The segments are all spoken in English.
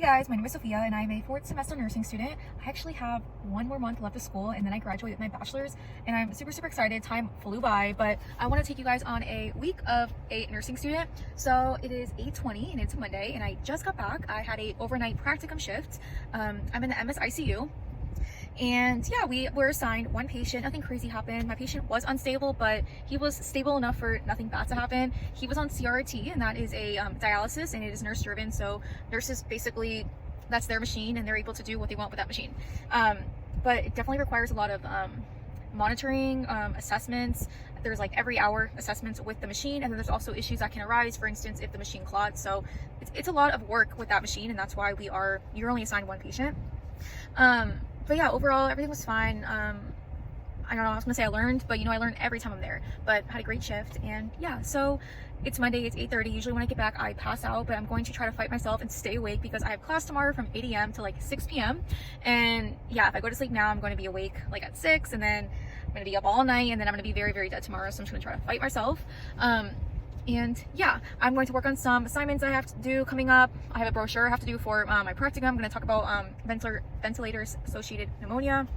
guys, my name is Sophia and I'm a 4th semester nursing student. I actually have 1 more month left of school and then I graduate with my bachelor's, and I'm super excited. Time flew by, but I want to take you guys on a week of a nursing student. So it is 8:20 and it's a Monday and I just got back. I had a overnight practicum shift. I'm in the MS ICU. And yeah, we were assigned 1 patient. Nothing crazy happened. My patient was unstable, but he was stable enough for nothing bad to happen. He was on CRT, and that is a dialysis, and it is nurse driven. So nurses basically, that's their machine and they're able to do what they want with that machine. But it definitely requires a lot of monitoring, assessments. There's like every hour assessments with the machine, and then there's also issues that can arise, for instance, if the machine clots. So it's a lot of work with that machine, and that's why you're only assigned 1 patient. But yeah, overall, everything was fine. I don't know, I was gonna say I learned, but I learn every time I'm there. But I had a great shift, and yeah, so it's Monday, it's 8:30. Usually when I get back, I pass out, but I'm going to try to fight myself and stay awake because I have class tomorrow from 8 a.m. to like 6 p.m. And yeah, if I go to sleep now, I'm going to be awake like at 6, and then I'm gonna be up all night, and then I'm gonna be very dead tomorrow. So I'm just gonna try to fight myself. And yeah, I'm going to work on some assignments I have to do coming up. I have a brochure I have to do for my practicum. I'm going to talk about ventilators associated pneumonia,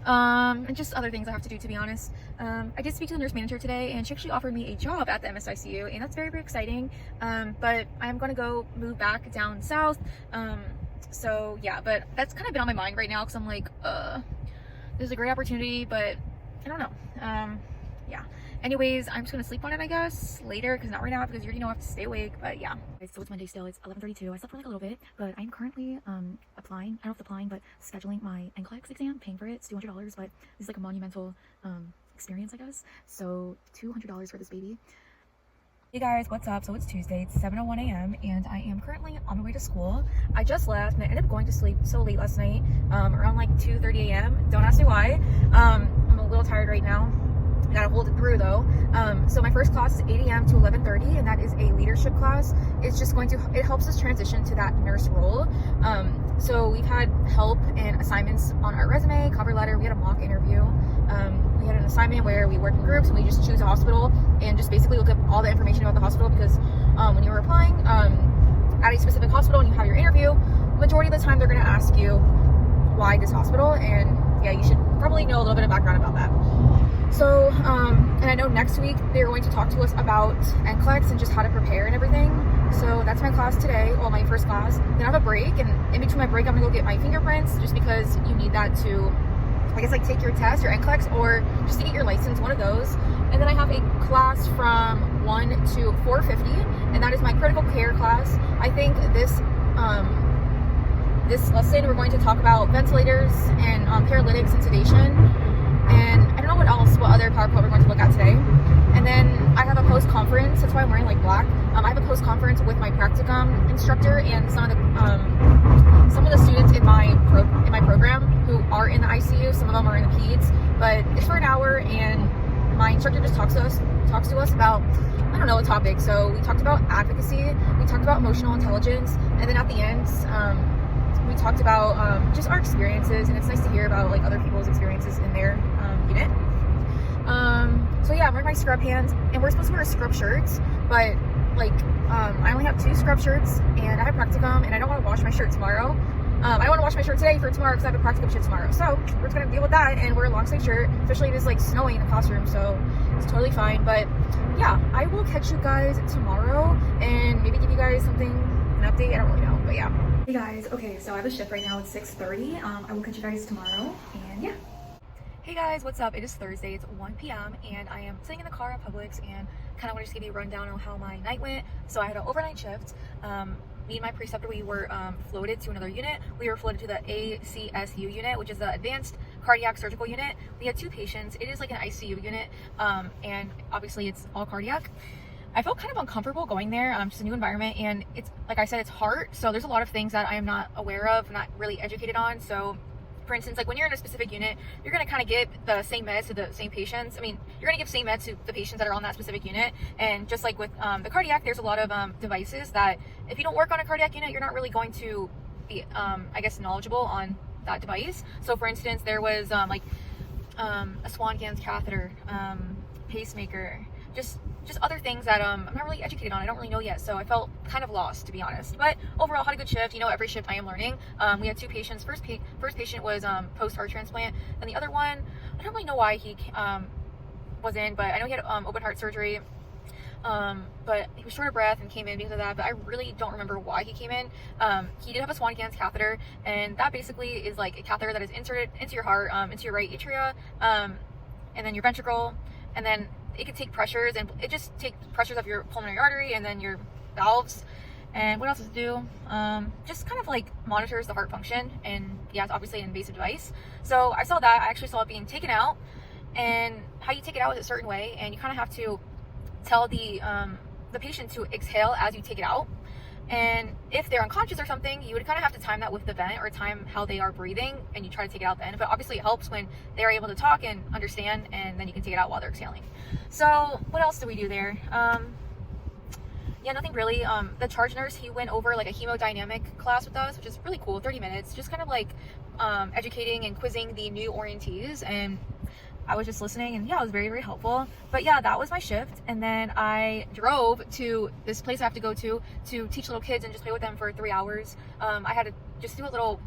and just other things I have to do, to be honest. I did speak to the nurse manager today, and she actually offered me a job at the MSICU, and that's very exciting. But I'm going to go move back down south. So yeah, but that's kind of been on my mind right now because I'm like, this is a great opportunity, but I don't know. Yeah. Anyways, I'm just gonna sleep on it, I guess, later, because not right now, because you already know I have to stay awake. But yeah. So it's Monday still. It's 11:32. I slept for like a little bit, but I'm currently applying. I don't know if applying, but scheduling my NCLEX exam, paying for it. It's $200, but this is like a monumental experience, I guess. So $200 for this baby. Hey guys, what's up? So it's Tuesday, it's 7:01 a.m. and I am currently on my way to school. I just left and I ended up going to sleep so late last night, around like 2:30 a.m. Don't ask me why. I'm a little tired right now. I gotta hold it through though. So my first class is 8 a.m. to 11:30, and that is a leadership class. It's just it helps us transition to that nurse role. So we've had help and assignments on our resume, cover letter. We had a mock interview. We had an assignment where we work in groups and we just choose a hospital and just basically look up all the information about the hospital, because when you're applying at a specific hospital and you have your interview, majority of the time they're gonna ask you why this hospital, and yeah, you should probably know a little bit of background about that. So, and I know next week they're going to talk to us about NCLEX and just how to prepare and everything. So that's my class today, well, my first class. Then I have a break, and in between my break, I'm gonna go get my fingerprints, just because you need that to, I guess, like take your test, your NCLEX, or just to get your license, one of those. And then I have a class from 1 to 4:50, and that is my critical care class. I think this lesson we're going to talk about ventilators and paralytics and sedation. And I don't know what other PowerPoint we're going to look at today. And then I have a post-conference, that's why I'm wearing like black. I have a post-conference with my practicum instructor and some of the students in my program who are in the ICU. Some of them are in the peds, but it's for an hour, and my instructor just talks to us about, I don't know, a topic. So we talked about advocacy, we talked about emotional intelligence, and then at the end, we talked about just our experiences, and it's nice to hear about like other people's experiences in their unit. So yeah, I'm wearing my scrub pants, and we're supposed to wear scrub shirts, but like I only have 2 scrub shirts, and I have practicum, and I don't want to wash my shirt tomorrow. I don't want to wash my shirt today for tomorrow because I have a practicum shift tomorrow. So we're just gonna deal with that and wear a long sleeve shirt, especially if it's like snowing in the classroom. So it's totally fine. But yeah, I will catch you guys tomorrow and maybe give you guys an update. I don't really know, but yeah. Hey guys, okay, so I have a shift right now. It's 6:30. I will catch you guys tomorrow, and yeah. Hey guys, what's up? It is Thursday, it's 1 p.m. and I am sitting in the car at Publix and kind of want to just give you a rundown on how my night went. So I had an overnight shift. Me and my preceptor, we were floated to another unit. We were floated to the ACSU unit, which is the Advanced Cardiac Surgical Unit. We had 2 patients. It is like an ICU unit, and obviously it's all cardiac. I felt kind of uncomfortable going there. Just a new environment, and it's, like I said, it's heart. So there's a lot of things that I am not aware of, not really educated on. So for instance, like when you're in a specific unit, you're going to kind of give the same meds to the same patients. I mean, you're going to give same meds to the patients that are on that specific unit. And just like with the cardiac, there's a lot of devices that if you don't work on a cardiac unit, you're not really going to be, I guess, knowledgeable on that device. So for instance, there was a Swan-Ganz catheter, pacemaker, just just other things that I'm not really educated on. I don't really know yet, so I felt kind of lost, to be honest. But overall, had a good shift. You know, every shift I am learning. We had two patients. First patient was post heart transplant, and the other one, I don't really know why he was in, but I know he had open heart surgery. But he was short of breath and came in because of that, but I really don't remember why he came in. He did have a Swan-Ganz catheter, and that basically is like a catheter that is inserted into your heart, into your right atria, and then your ventricle, and then it could take pressures, and it just takes pressures of your pulmonary artery and then your valves. And what else does it do? Just kind of like monitors the heart function, and yeah, it's obviously an invasive device. So I saw that. I actually saw it being taken out, and how you take it out is a certain way, and you kind of have to tell the patient to exhale as you take it out. And if they're unconscious or something, you would kind of have to time that with the vent, or time how they are breathing, and you try to take it out then. But obviously it helps when they're able to talk and understand, and then you can take it out while they're exhaling. So what else do we do there? Yeah, nothing really. The charge nurse, he went over like a hemodynamic class with us, which is really cool, 30 minutes, just kind of like educating and quizzing the new orientees, and I was just listening, and yeah, it was very, very helpful. But yeah, that was my shift. And then I drove to this place I have to go to teach little kids and just play with them for 3 hours. I had to just do a little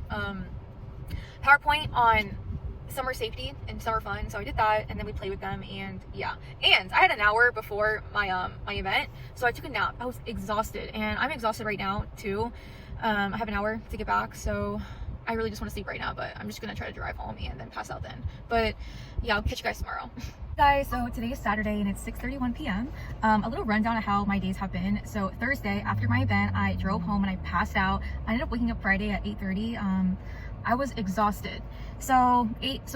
PowerPoint on summer safety and summer fun. So I did that, and then we played with them, and yeah. And I had an hour before my my event, so I took a nap. I was exhausted, and I'm exhausted right now too. I have an hour to get back, so I really just want to sleep right now, but I'm just gonna try to drive home and then pass out then. But yeah, I'll catch you guys tomorrow. Guys, so today is Saturday and it's 6:31 p.m. A little rundown of how my days have been. So Thursday, after my event, I drove home and I passed out. I ended up waking up Friday at 8:30. I was exhausted. So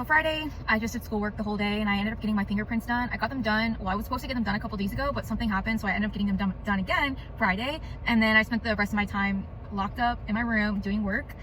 Friday, I just did schoolwork the whole day, and I ended up getting my fingerprints done. I got them done. Well, I was supposed to get them done a couple days ago, but something happened, so I ended up getting them done again Friday. And then I spent the rest of my time locked up in my room doing work.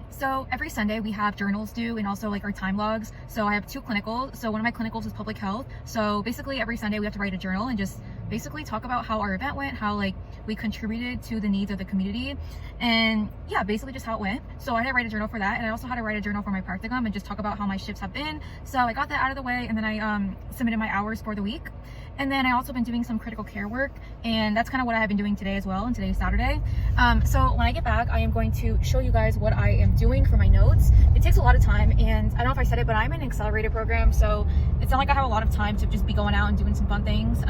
So every Sunday we have journals due, and also like our time logs. So I have 2 clinicals. So one of my clinicals is public health. So basically every Sunday we have to write a journal and just basically talk about how our event went, how like we contributed to the needs of the community, and yeah, basically just how it went. So I had to write a journal for that, and I also had to write a journal for my practicum and just talk about how my shifts have been. So I got that out of the way, and then I submitted my hours for the week. And then I also been doing some critical care work, and that's kind of what I have been doing today as well, and today's Saturday. So when I get back, I am going to show you guys what I am doing for my notes. It takes a lot of time, and I don't know if I said it, but I'm in an accelerated program, so it's not like I have a lot of time to just be going out and doing some fun things.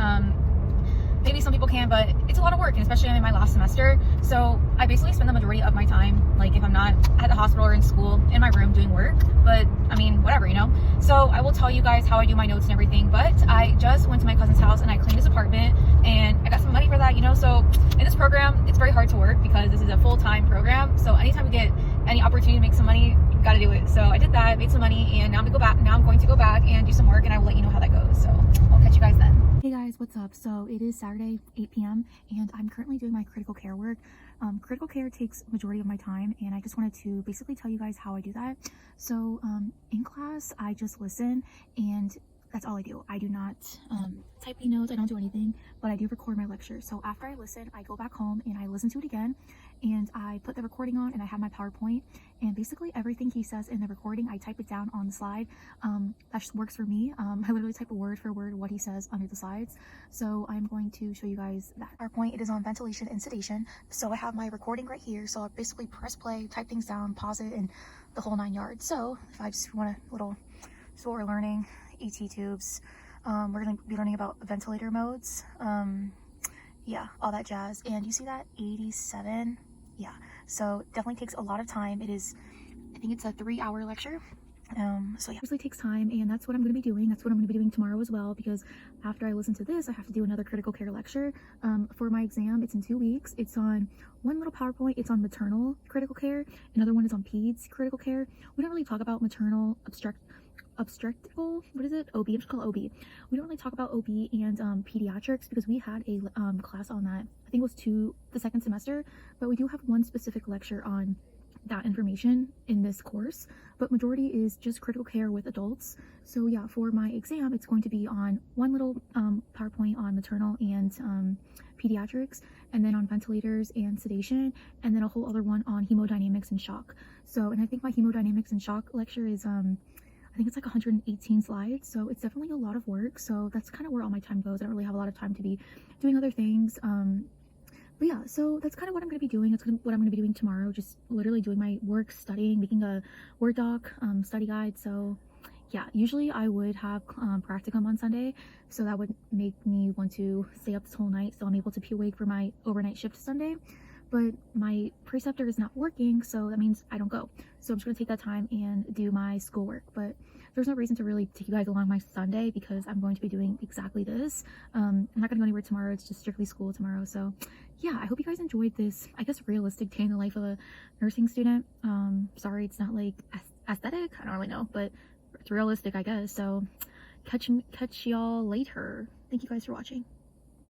Maybe some people can, but it's a lot of work, and especially I'm in my last semester. So I basically spend the majority of my time, like if I'm not at the hospital or in school, in my room doing work. But I mean, whatever, you know? So I will tell you guys how I do my notes and everything, but I just went to my cousin's house and I cleaned his apartment, and I got some money for that, you know? So in this program, it's very hard to work because this is a full-time program. So anytime you get any opportunity to make some money, you gotta do it. So I did that, made some money, and now I'm going to go back and do some work, and I will let you know how that goes. So I'll catch you guys then. Hey guys, what's up? So it is Saturday, 8 p.m. and I'm currently doing my critical care work. Critical care takes majority of my time, and I just wanted to basically tell you guys how I do that. So in class, I just listen, and that's all I do. I do not type any notes, I don't do anything, but I do record my lecture. So after I listen, I go back home and I listen to it again, and I put the recording on, and I have my PowerPoint, and basically everything he says in the recording, I type it down on the slide. That just works for me. I literally type a word for word what he says under the slides. So I'm going to show you guys that. PowerPoint, it is on ventilation and sedation. So I have my recording right here. So I'll basically press play, type things down, pause it, and the whole 9 yards. So if I just want a little, so what we're learning, ET tubes, we're going to be learning about ventilator modes, yeah, all that jazz. And you see that 87, yeah, so definitely takes a lot of time. It is, I think it's a 3-hour lecture. So yeah, it usually takes time, and that's what I'm going to be doing. That's what I'm going to be doing tomorrow as well, because after I listen to this, I have to do another critical care lecture for my exam. It's in 2 weeks. It's on one little PowerPoint. It's on maternal critical care. Another one is on peds critical care. We don't really talk about maternal obstetrical, what is it? OB, I'm just call it OB. We don't really talk about OB and pediatrics because we had a class on that. I think it was the second semester, but we do have one specific lecture on that information in this course, but majority is just critical care with adults. So yeah, for my exam, it's going to be on one little PowerPoint on maternal and pediatrics, and then on ventilators and sedation, and then a whole other one on hemodynamics and shock. So, and I think my hemodynamics and shock lecture is I I think it's like 118 slides, so it's definitely a lot of work. So that's kind of where all my time goes. I don't really have a lot of time to be doing other things. But yeah, so that's kind of what I'm going to be doing. That's what I'm going to be doing tomorrow, just literally doing my work, studying, making a Word doc, study guide. So yeah, usually I would have practicum on Sunday, so that would make me want to stay up this whole night so I'm able to be awake for my overnight shift Sunday. But my preceptor is not working, so that means I don't go. So I'm just gonna take that time and do my schoolwork. But there's no reason to really take you guys along my Sunday because I'm going to be doing exactly this. I'm not gonna go anywhere tomorrow. It's just strictly school tomorrow. So yeah, I hope you guys enjoyed this, I guess, realistic day in the life of a nursing student. Sorry it's not like aesthetic, I don't really know, but it's realistic, I guess. So catch y'all later. Thank you guys for watching.